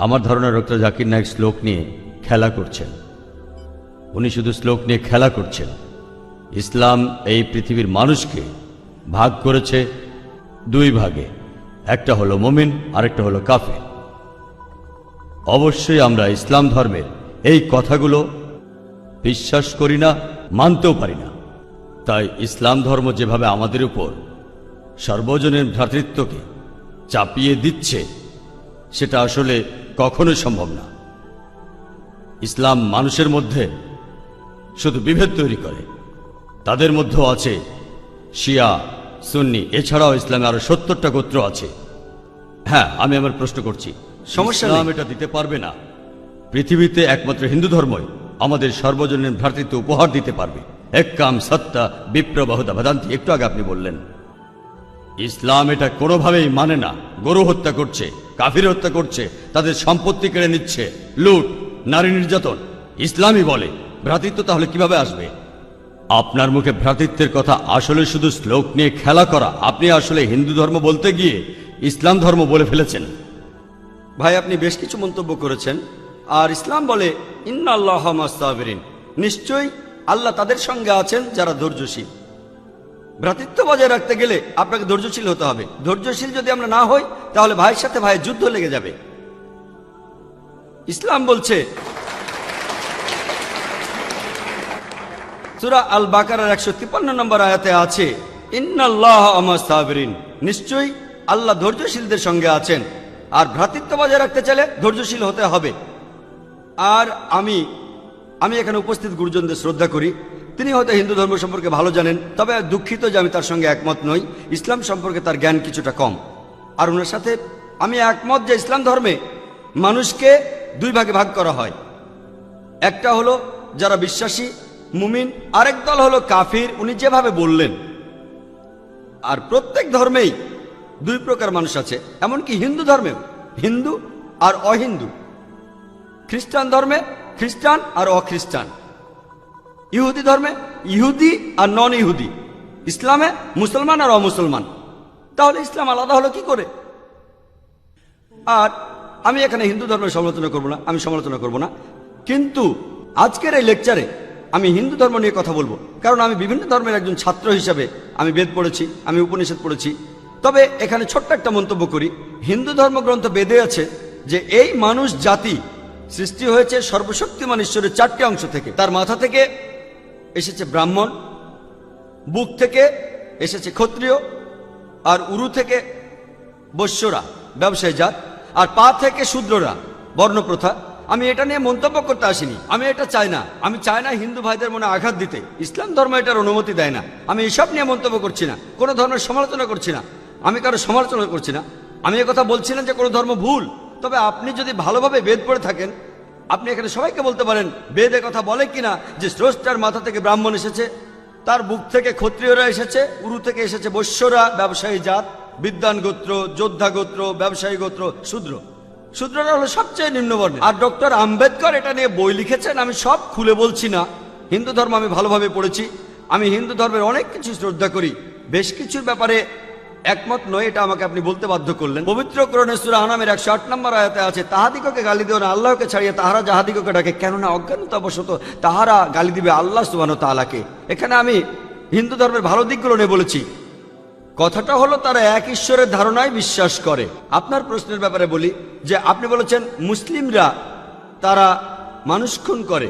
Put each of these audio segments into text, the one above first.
আমার ধারণা ডক্টর জাকির নায়েক শ্লোক নিয়ে খেলা করছেন। উনি শুধু শ্লোক নিয়ে খেলা করছেন। ইসলাম এই পৃথিবীর মানুষকে ভাগ করেছে দুই ভাগে, একটা হলো মুমিন, আরেকটা হলো কাফের। অবশ্যই আমরা ইসলাম ধর্মের এই কথাগুলো বিশ্বাস করি না, মানতেও পারি না। তাই ইসলাম ধর্ম যেভাবে আমাদের উপর সর্বজনীন ভ্রাতৃত্বকে চাপিয়ে দিচ্ছে, সেটা আসলে কখনোই সম্ভব না। ইসলাম মানুষের মধ্যে শুধু বিভেদ তৈরি করে। তাদের মধ্যেও আছে শিয়া, সুন্নি, এছাড়াও ইসলামে আরো 70টা গোত্র আছে। হ্যাঁ, আমি আমার প্রশ্ন করছি, সমস্যা ইসলাম এটা দিতে পারবে না। পৃথিবীতে একমাত্র হিন্দু ধর্মই আমাদের সর্বজনীন ভ্রাতৃত্ব উপহার দিতে পারবে। এক কাম সত্তা বিপ্র বহুদা ভদান্তি, একটু আগে আপনি বললেন। ইসলাম এটা কোনোভাবেই মানে না। গরু হত্যা করছে, কাফির হত্যা করছে, তাদের সম্পত্তি কেড়ে নিচ্ছে, লুট, নারী নির্যাতন। ইসলামই বলে ভ্রাতৃত্ব, তাহলে কিভাবে আসবে? আপনার মুখে ভ্রাতৃত্বের কথা আসলে শুধু শ্লোক নিয়ে খেলা করা। আপনি আসলে হিন্দু ধর্ম বলতে গিয়ে ইসলাম ধর্ম বলে ফেলেছেন। ভাই, আপনি বেশ কিছু মন্তব্য করেছেন। আর ইসলাম বলে ইন্নাল্লাহা মা'আস সাবিরিন, নিশ্চয়ই আল্লাহ তাদের সঙ্গে আছেন যারা ধৈর্যশীল। ভ্রাতৃত্ব বজায় রাখতে গেলে আপনাকে ধৈর্যশীল হতে হবে। ধৈর্যশীল যদি আমরা না হই, তাহলে ভাইয়ের সাথে ভাইয়ের যুদ্ধ লেগে যাবে। ইসলাম বলছে সূরা আল বাকারার 153 নম্বর আয়াতে আছে, ইন্নাল্লাহা মা'আস সাবিরিন, নিশ্চয়ই আল্লাহ ধৈর্যশীলদের সঙ্গে আছেন। আর ভ্রাতৃত্ব বজায় রাখতে চাইলে ধৈর্যশীল হতে হবে। আর আমি এখানে উপস্থিত গুরুজনদের শ্রদ্ধা করি। তিনি হয়তো হিন্দু ধর্ম সম্পর্কে ভালো জানেন, তবে দুঃখিত যে আমি তার সঙ্গে একমত নই। ইসলাম সম্পর্কে তার জ্ঞান কিছুটা কম। আর ওনার সাথে আমি একমত যে ইসলাম ধর্মে মানুষকে দুই ভাগে ভাগ করা হয়। একটা হলো যারা বিশ্বাসী মুমিন, আরেক দল হলো কাফির, উনি যেভাবে বললেন। আর প্রত্যেক ধর্মেই দুই প্রকার মানুষ আছে, এমনকি হিন্দু ধর্মেও হিন্দু আর অহিন্দু। খ্রিস্টান ধর্মে খ্রিস্টান আর অখ্রিস্টান, ইহুদি ধর্মে ইহুদি আর নন ইহুদি, ইসলামে মুসলমান আর অমুসলমান। তাহলে ইসলাম আলাদা হলো কি করে? আর আমি এখানে হিন্দু ধর্মের সমালোচনা করব না, আমি সমালোচনা করব না। কিন্তু আজকের এই লেকচারে আমি হিন্দু ধর্ম নিয়ে কথা বলবো, কারণ আমি বিভিন্ন ধর্মের একজন ছাত্র হিসাবে আমি বেদ পড়েছি, আমি উপনিষদ পড়েছি। তবে এখানে ছোট্ট একটা মন্তব্য করি। হিন্দু ধর্মগ্রন্থ বেদে আছে যে এই মানুষ জাতি সৃষ্টি হয়েছে সর্বশক্তিমান ঈশ্বরের 4টে অংশ থেকে। তার মাথা থেকে এসেছে ব্রাহ্মণ, বুক থেকে এসেছে ক্ষত্রিয়, আর উরু থেকে বৈশ্যরা ব্যবসায়ী জাত, আর পা থেকে শূদ্ররা বর্ণপ্রথা। আমি এটা নিয়ে মন্তব্য করতে আসিনি, আমি এটা চাই না। আমি চাই না হিন্দু ভাইদের মনে আঘাত দিতে। ইসলাম ধর্ম এটার অনুমতি দেয় না। আমি এসব নিয়ে মন্তব্য করছি না, কোনো ধর্মের সমালোচনা করছি না, আমি কারো সমালোচনা করছি না। আমি কথা বলছি না যে কোনো ধর্ম ভুল। তবে আপনি যদি ভালোভাবে বেদ পড়ে থাকেন, আপনি এখানে সবাইকে বলতে পারেন বেদে কথা বলে কিনা যে স্রষ্টার মাথা থেকে ব্রাহ্মণ এসেছে, তার বুক থেকে ক্ষত্রিয়রা এসেছে, উরু থেকে এসেছে বৈশ্যরা ব্যবসায়ী জাত, বিদ্বান গোত্র, যোদ্ধা গোত্র, ব্যবসায়ী গোত্র, শূদ্র। শূদ্ররা হলো সবচেয়ে নিম্নবর্ণ। আর ডক্টর আম্বেদকর এটা নিয়ে বই লিখেছেন। আমি সব খুলে বলছি না। হিন্দু ধর্ম আমি ভালোভাবে পড়েছি। আমি হিন্দু ধর্মের অনেক কিছু শ্রদ্ধা করি, বেশ কিছুর ব্যাপারে একমত নয়, এটা আমাকে আপনি বলতে বাধ্য করলেন। পবিত্র কোরআনে সূরা আনামের 108 নম্বর আয়াতে আছে, তাহাদিগকে গালি দিও না আল্লাহকে ছাড়িয়ে তাহারা যাহাদিগকে ডাকে, কেননা অজ্ঞানতাবশত তাহারা গালি দিবে আল্লাহ সুবহানাহু ওয়া তাআলাকে। এখানে আমি হিন্দু ধর্মের ভালো দিকগুলো নিয়ে বলেছি। কথাটা হলো তারা এক ঈশ্বরের ধারণায় বিশ্বাস করে। আপনার প্রশ্নের ব্যাপারে বলি যে আপনি বলেছেন মুসলিমরা তারা মানুষ খুন করে,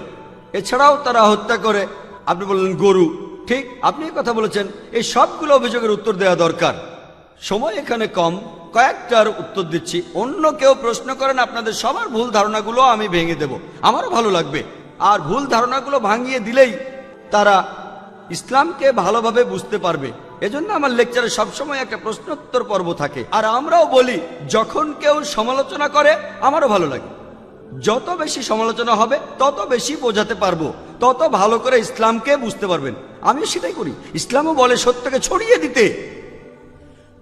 এছাড়াও তারা হত্যা করে। আপনি বললেন গরু, ঠিক আপনি কথা বলেছেন। এই সবগুলো অভিযোগের উত্তর দেওয়া দরকার। সময় এখানে কম, কয়েকটার উত্তর দিচ্ছি। অন্য কেউ প্রশ্ন করেন, আপনাদের সবার ভুল ধারণাগুলো আমি ভেঙে দেব, আমারও ভালো লাগবে। আর ভুল ধারণাগুলো ভাঙিয়ে দিলেই তারা ইসলামকে ভালোভাবে বুঝতে পারবে। এজন্য আমার লেকচারে সবসময় একটা প্রশ্নোত্তর পর্ব থাকে। আর আমরাও বলি, যখন কেউ সমালোচনা করে আমারও ভালো লাগে। যত বেশি সমালোচনা হবে তত বেশি বোঝাতে পারবো, তত ভালো করে ইসলামকে বুঝতে পারবেন। আমিও সেটাই করি। ইসলামও বলে সত্যকে ছড়িয়ে দিতে।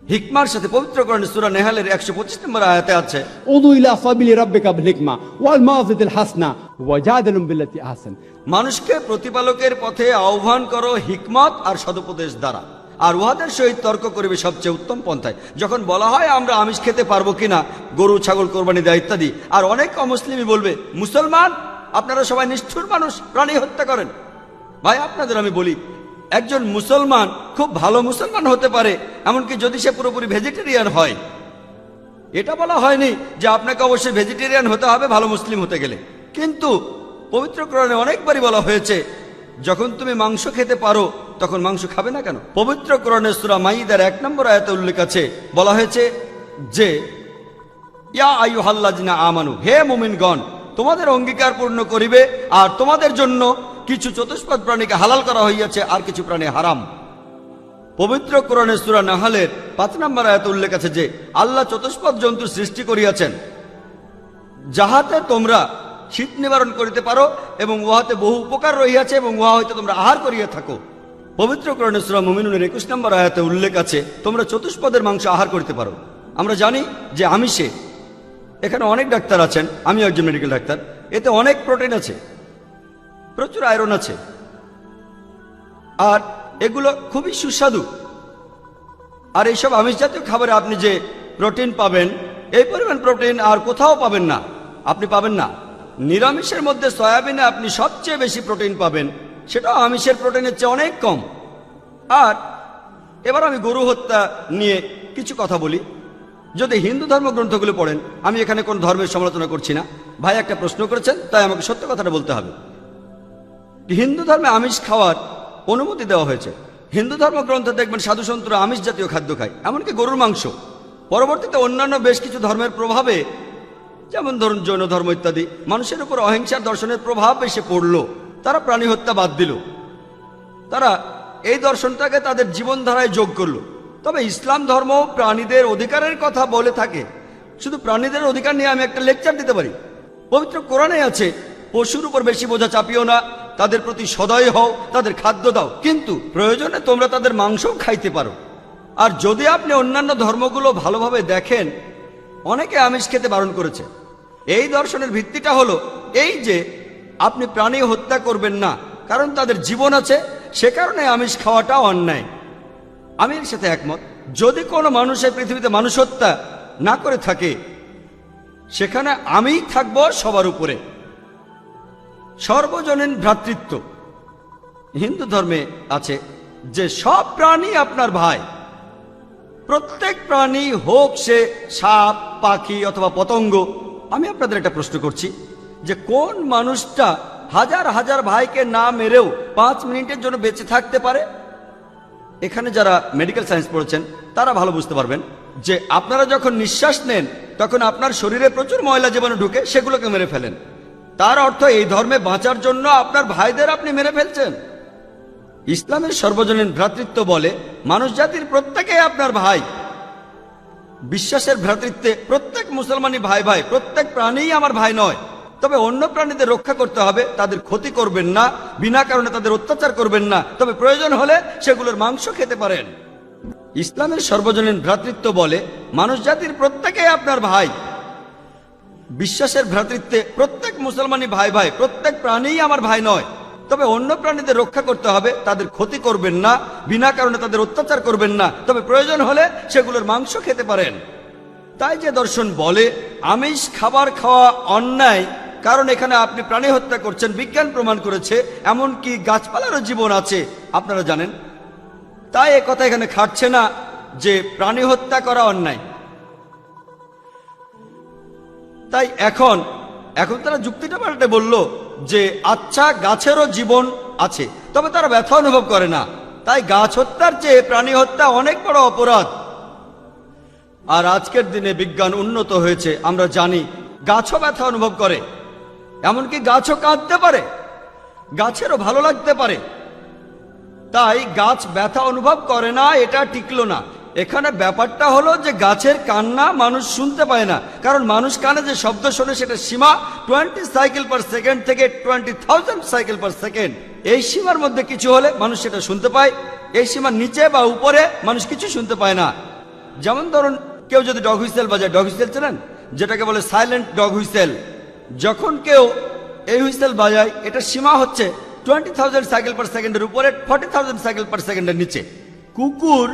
হিকমার সাথে পবিত্র কোরআনে সূরা নেহালের 125 নম্বর আয়াতে আছে, উদু ইলা সাবিলি রাব্বিকা বিল হিকমা ওয়াল মাউযিতিল হাসনা ওয়াজাদিলুম বিল্লাতি আহসান। মানুষকে প্রতিপালকের পথে আহ্বান করো হিকমত আর সদুপদেশ দ্বারা। আর উহাদের সহিত তর্ক করিবে সবচেয়ে উত্তম পন্থায়। যখন বলা হয় আমরা আমিষ খেতে পারবো কিনা, গরু ছাগল কোরবানি দেয় ইত্যাদি, আর অনেক অমুসলিমই বলবে মুসলমান আপনারা সবাই নিষ্ঠুর মানুষ, প্রাণী হত্যা করেন। ভাই আপনাদের আমি বলি, একজন মুসলমান খুব ভালো মুসলমান হতে পারে, এমনকি যদি সে পুরোপুরি ভেজিটেরিয়ান হয়। এটা বলা হয়নি যে আপনাকে অবশ্যই ভেজিটেরিয়ান হতে হবে ভালো মুসলিম হতে গেলে, কিন্তু পবিত্র কোরআনে অনেকবারই বলা হয়েছে যখন তুমি মাংস খেতে পারো তখন মাংস খাবে না কেন। পবিত্র কোরআনের সূরা মাইদার 1 নম্বর আয়াতে উল্লেখ আছে, বলা হয়েছে যে ইয়া আইয়ুহাল্লাযিনা আমানু, হে মুমিনগণ তোমাদের অঙ্গীকার পূর্ণ করিবে, আর তোমাদের জন্য কিছু চতুষ্পদ প্রাণীকে হালাল করা হইয়াছে আর কিছু প্রাণী হারাম। পবিত্র কোরআনের সূরা নাহলের 5 নম্বর আয়াতে উল্লেখ আছে যে আল্লাহ চতুষ্পদ জন্তু সৃষ্টি করিয়াছেন যাহাতে তোমরা শীত নিবারণ করিতে পারো, এবং উহাতে বহু উপকার রহিয়াছে এবং উহা হইতে তোমরা আহার করিয়া থাকো। পবিত্র কোরআনের সূরা মুমিনুনের 21 নম্বর আয়াতে উল্লেখ আছে তোমরা চতুষ্পদের মাংস আহার করিতে পারো। আমরা জানি যে আমিষে, এখানে অনেক ডাক্তার আছেন, আমিও একজন মেডিকেল ডাক্তার, এতে অনেক প্রোটিন আছে, প্রচুর আয়রন আছে, আর এগুলো খুবই সুস্বাদু। আর এইসব আমিষ জাতীয় খাবারে আপনি যে প্রোটিন পাবেন, এই পরিমাণ প্রোটিন আর কোথাও পাবেন না, আপনি পাবেন না। নিরামিষের মধ্যে সয়াবিনে আপনি সবচেয়ে বেশি প্রোটিন পাবেন, সেটাও আমিষের প্রোটিনের চেয়ে অনেক কম। আর এবার আমি গরু হত্যা নিয়ে কিছু কথা বলি। যদি হিন্দু ধর্মগ্রন্থগুলো পড়েন, আমি এখানে কোন ধর্মের সমালোচনা করছি না, ভাই একটা প্রশ্ন করেছেন তাই আমাকে সত্য কথাটা বলতে হবে। হিন্দু ধর্মে আমিষ খাওয়ার অনুমতি দেওয়া হয়েছে। হিন্দু ধর্মগ্রন্থে দেখবেন সাধু সন্তরা আমিষ জাতীয় খাদ্য খায়, এমনকি গরুর মাংস। পরবর্তীতে অন্যান্য বেশ কিছু ধর্মের প্রভাবে, যেমন ধরুন জৈন ধর্ম ইত্যাদি, মানুষের উপর অহিংসার দর্শনের প্রভাব এসে পড়ল, তারা প্রাণী হত্যা বাদ দিল, তারা এই দর্শনটাকে তাদের জীবনধারায় যোগ করলো। তবে ইসলাম ধর্ম প্রাণীদের অধিকারের কথা বলে থাকে। শুধু প্রাণীদের অধিকার নিয়ে আমি একটা লেকচার দিতে পারি। পবিত্র কোরআনে আছে পশুর উপর বেশি বোঝা চাপিও না, তাদের প্রতি সদয় হও, তাদের খাদ্য দাও, কিন্তু প্রয়োজনে তোমরা তাদের মাংসও খাইতে পারো। আর যদি আপনি অন্যান্য ধর্মগুলো ভালোভাবে দেখেন, অনেকে আমিষ খেতে বারণ করেছে। এই দর্শনের ভিত্তিটা হলো এই যে আপনি প্রাণী হত্যা করবেন না, কারণ তাদের জীবন আছে, সে কারণে আমিষ খাওয়াটা অন্যায়। আমি এর সাথে একমত। যদি কোনো মানুষ এই পৃথিবীতে মানুষ হত্যা না করে থাকে, সেখানে আমিই থাকবো সবার উপরে। সর্বজনীন ভ্রাতৃত্ব হিন্দু ধর্মে আছে যে সব প্রাণী আপনার ভাই। প্রত্যেক প্রাণী, হোক সে সাপ, পাখি অথবা পতঙ্গ। আমি আপনাদের একটা প্রশ্ন করছি যে কোন মানুষটা হাজার হাজার ভাইকে না মেরেও 5 মিনিটের জন্য বেঁচে থাকতে পারে? এখানে যারা মেডিকেল সায়েন্স পড়েছেন তারা ভালো বুঝতে পারবেন যে আপনারা যখন নিঃশ্বাস নেন তখন আপনার শরীরে প্রচুর ময়লা জীবাণু ঢুকে, সেগুলোকে মেরে ফেলেন। তার অর্থ এই ধর্মে বাঁচার জন্য আপনার ভাইদের আপনি মেরে ফেলছেন। ইসলামের সর্বজনীন ভ্রাতৃত্ব বলে মানুষ জাতির প্রত্যেকেই আপনার ভাই। বিশ্বাসের ভ্রাতৃত্বে প্রত্যেক মুসলমানই ভাই ভাই, প্রত্যেক প্রাণীই আমার ভাই নয়। তবে অন্য প্রাণীদের রক্ষা করতে হবে, তাদের ক্ষতি করবেন না, বিনা কারণে তাদের অত্যাচার করবেন না, তবে প্রয়োজন হলে সেগুলোর মাংস খেতে পারেন। ইসলামের সর্বজনীন ভ্রাতৃত্ব বলে মানুষ জাতির প্রত্যেকেই আপনার ভাই। বিশ্বাসের ভ্রাতৃত্বে প্রত্যেক মুসলমানই ভাই ভাই, প্রত্যেক প্রাণীই আমার ভাই নয়। তবে অন্য প্রাণীদের রক্ষা করতে হবে, তাদের ক্ষতি করবেন না, বিনা কারণে তাদের অত্যাচার করবেন না, তবে প্রয়োজন হলে সেগুলোর মাংস খেতে পারেন। তাই যে দর্শন বলে আমিষ খাবার খাওয়া অন্যায়, কারণ এখানে আপনি প্রাণী হত্যা করছেন, বিজ্ঞান প্রমাণ করেছে, এমনকি গাছপালারও জীবন আছে, আপনারা জানেন। তাই এ কথা এখানে খাটছে না যে প্রাণী হত্যা করা অন্যায়। তাই এখন তারা যুক্তিটা পাল্টে বলল যে আচ্ছা, গাছেরও জীবন আছে, তবে তারা ব্যথা অনুভব করে না, তাই গাছ হত্যার চেয়ে প্রাণী হত্যা অনেক বড় অপরাধ। আর আজকের দিনে বিজ্ঞান উন্নত হয়েছে, আমরা জানি গাছও ব্যথা অনুভব করে, এমনকি গাছও কাঁদতে পারে, গাছেরও ভালো লাগতে পারে। তাই গাছ ব্যথা অনুভব করে না, এটা টিকলো না। এখানে ব্যাপারটা হলো যে গাছের কান্না মানুষ শুনতে পায় না, কারণ মানুষ কানে যে শব্দ শোনে সেটা সীমা 20 সাইকেল পার সেকেন্ড থেকে 20,000 সাইকেল পার সেকেন্ড। এই সীমার মধ্যে কিছু হলে মানুষ সেটা শুনতে পায়, এই সীমার নিচে বা উপরে মানুষ কিছু শুনতে পায় না। যেমন ধরুন কেউ যদি ডগ হুইসেল বাজায়, ডগ হুইসেল চেনেন, যেটাকে বলে সাইলেন্ট ডগ হুইসেল। যখন কেউ এই হুইসেল বাজায়, এটা সীমা হচ্ছে 20,000 সাইকেল পার সেকেন্ডের উপরে, 40,000 সাইকেল পার সেকেন্ডের নিচে। কুকুর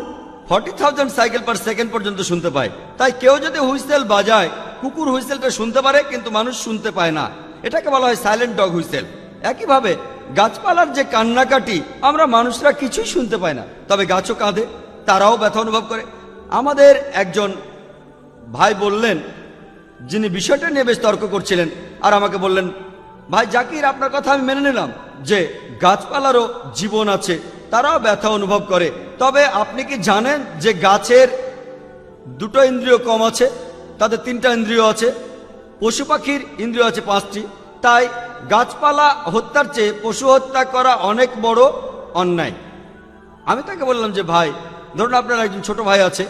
40,000 সাইকেল পার সেকেন্ড পর্যন্ত শুনতে পায়। তাই কেউ যদি হুইসেল বাজায়, কুকুর হুইসেলটা শুনতে পারে কিন্তু মানুষ শুনতে পায় না। এটাকে বলা হয় সাইলেন্ট ডগ হুইসেল। একইভাবে গাছপালার যে কান্নাকাটি আমরা মানুষরা কিছুই শুনতে পাই না, তবে গাছও কাঁদে, তারাও ব্যথা অনুভব করে। আমাদের একজন ভাই বললেন, যিনি বিষয়টা নিয়ে বেশ তর্ক করছিলেন, আর আমাকে বললেন, ভাই জাকির, আপনার কথা আমি মেনে নিলাম যে গাছপালারও জীবন আছে, তারাও ব্যথা অনুভব করে, তবে আপনি কি জানেন যে গাছের দুটো ইন্দ্রিয় কম আছে, তাদের 3টা ইন্দ্রিয় আছে, পশু পাখির ইন্দ্রিয় আছে 5টি। তাই গাছপালা হত্যার চেয়ে পশু হত্যা করা অনেক বড় অন্যায়। আমি তাকে বললাম যে ভাই, ধরুন আপনার একজন ছোট ভাই আছে,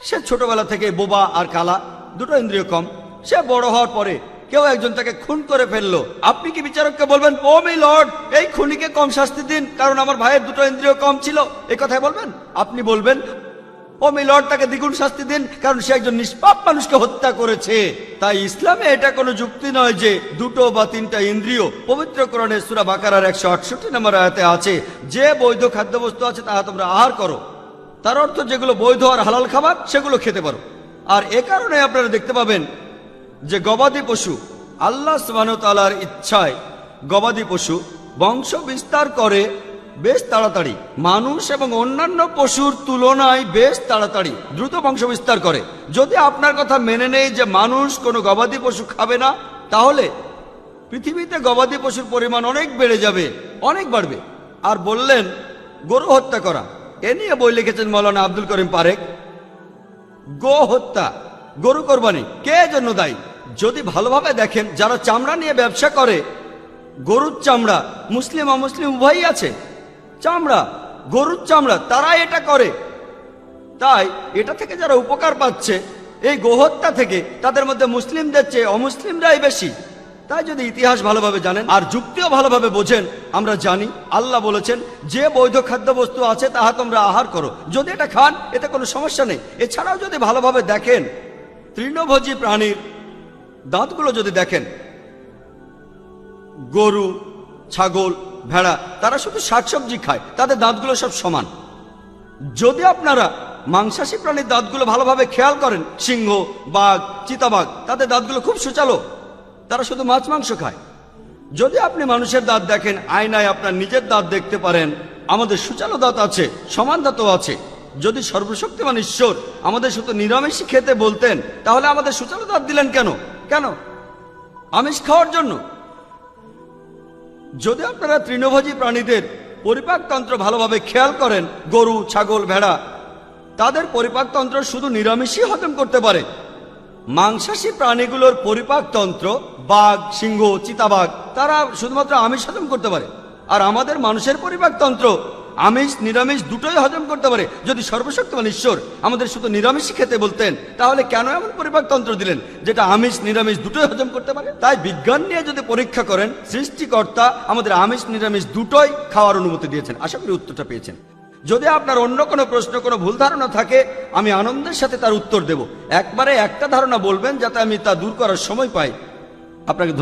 সে ছোটবেলা থেকে বোবা আর কালা, দুটো ইন্দ্রিয় কম। সে বড় হওয়ার পরে কেউ একজন তাকে খুন করে ফেললো, আপনি কি বিচারককে বলবেন, ও মাই লর্ড, এই খুনিকে কম শাস্তি দিন কারণ আমার ভাইয়ের দুটো ইন্দ্রিয় কম ছিল? এই কথাই বলবেন? আপনি বলবেন, ও মাই লর্ড, তাকে দ্বিগুণ শাস্তি দিন কারণ সে একজন নিষ্পাপ মানুষকে হত্যা করেছে। তাই ইসলামে এটা কোনো যুক্তি নয় যে 2 বা 3টা ইন্দ্রিয়। পবিত্র কোরআনে সূরা বাকারার 168 নম্বর আয়াতে আছে, যে বৈধ খাদ্যবস্তু আছে তাহা তোমরা আহার করো। তার অর্থ যেগুলো বৈধ আর হালাল খাবার সেগুলো খেতে পারো। আর এ কারণে আপনারা দেখতে পাবেন যে গবাদি পশু, আল্লাহ সুবহানাহু ওয়া তাআলার ইচ্ছায় গবাদি পশু বংশ বিস্তার করে বেশ তাড়াতাড়ি, মানুষ এবং অন্যান্য পশুর তুলনায় বেশ তাড়াতাড়ি দ্রুত বংশ বিস্তার করে। যদি আপনার কথা মেনে নেই যে মানুষ কোনো গবাদি পশু খাবে না, তাহলে পৃথিবীতে গবাদি পশুর পরিমাণ অনেক বেড়ে যাবে, অনেক বাড়বে। আর বললেন গরু হত্যা করা, এ নিয়ে বই লিখেছেন মৌলানা আব্দুল করিম পারেক। গো হত্যা, গরু কোরবানি কে জন্য দায়ী? যদি ভালোভাবে দেখেন, যারা চামড়া নিয়ে ব্যবসা করে, গরুর চামড়া, মুসলিম অমুসলিম উভয়ই আছে, চামড়া, গরুর চামড়া, তারা এটা করে। তাই এটা থেকে যারা উপকার পাচ্ছে এই গোহত্যা থেকে, তাদের মধ্যে মুসলিমদের চেয়ে অমুসলিমরাই বেশি। তাই যদি ইতিহাস ভালোভাবে জানেন আর যুক্তিও ভালোভাবে বোঝেন, আমরা জানি আল্লাহ বলেছেন যে বৈধ খাদ্যবস্তু আছে তাহা তোমরা আহার করো, যদি এটা খান এতে কোনো সমস্যা নেই। এছাড়াও যদি ভালোভাবে দেখেন, তৃণভোজী প্রাণীর দাঁতগুলো যদি দেখেন, গরু, ছাগল, ভেড়া, তারা শুধু শাকসবজি খায়, তাদের দাঁতগুলো সব সমান। যদি আপনারা মাংসাশী প্রাণীর দাঁতগুলো ভালোভাবে খেয়াল করেন, সিংহ, বাঘ, চিতাবাঘ, তাদের দাঁতগুলো খুব সুচালো, তারা শুধু মাছ মাংস খায়। যদি আপনি মানুষের দাঁত দেখেন, আয়নায় আপনার নিজের দাঁত দেখতে পারেন, আমাদের সুচালো দাঁত আছে, সমান দাঁতও আছে। যদি সর্বশক্তিমান ঈশ্বর আমাদের শুধু নিরামিষই খেতে বলতেন, তাহলে আমাদের সুচালো দাঁত দিলেন কেন? কেন? আমিষ খাওয়ার জন্য। যদি আপনারা তৃণভোজী প্রাণীদের পরিপাকতন্ত্র ভালোভাবে খেয়াল করেন, গরু, ছাগল, ভেড়া, তাদের পরিপাকতন্ত্র শুধু নিরামিষই হজম করতে পারে। মাংসাশী প্রাণীগুলোর পরিপাকতন্ত্র, বাঘ, সিংহ, চিতাবাঘ, তারা শুধুমাত্র আমিষ হজম করতে পারে। আর আমাদের মানুষের পরিপাকতন্ত্র আমিষ নিরামিষ দুটোই হজম করতে পারে। যদি সর্বশক্তিমান ঈশ্বর আমাদের শুধু নিরামিষই খেতে বলতেন, তাহলে কেন এমন পরিপাকতন্ত্র দিলেন যেটা আমিষ নিরামিষ দুটোই হজম করতে পারে? তাই বিজ্ঞান নিয়ে যদি পরীক্ষা করেন, সৃষ্টিকর্তা আমাদের আমিষ নিরামিষ দুটোই খাওয়ার অনুমতি দিয়েছেন। আশা করি উত্তরটা পেয়েছেন। যদি আপনার অন্য কোনো প্রশ্ন, কোনো ভুল ধারণা থাকে, আমি আনন্দের সাথে তার উত্তর দেব। একবারে একটা ধারণা বলবেন যাতে আমি তা দূর করার সময় পাই। আপনাকে